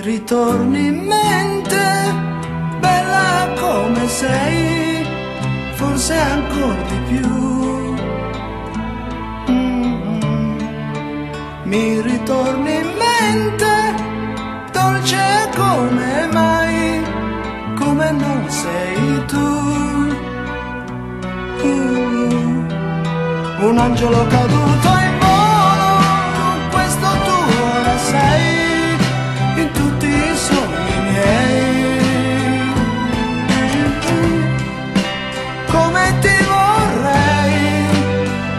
ritorni in mente, bella come sei, forse ancor di più. Mi ritorni in mente, dolce come mai, come non sei tu. Un angelo caduto in volo, questo tu ora sei, in tutti i sogni miei. Come ti vorrei,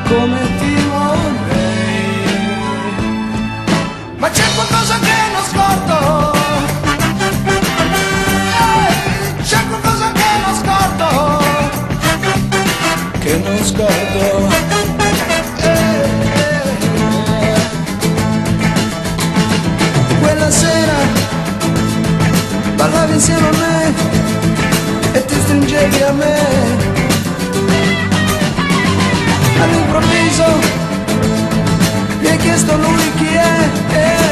come ti vorrei. Ma c'è qualcosa che non scordo, c'è qualcosa che non scordo, che non scordo. Quella sera ballavi insieme a me e ti stringevi a me. All'improvviso mi hai chiesto lui chi è.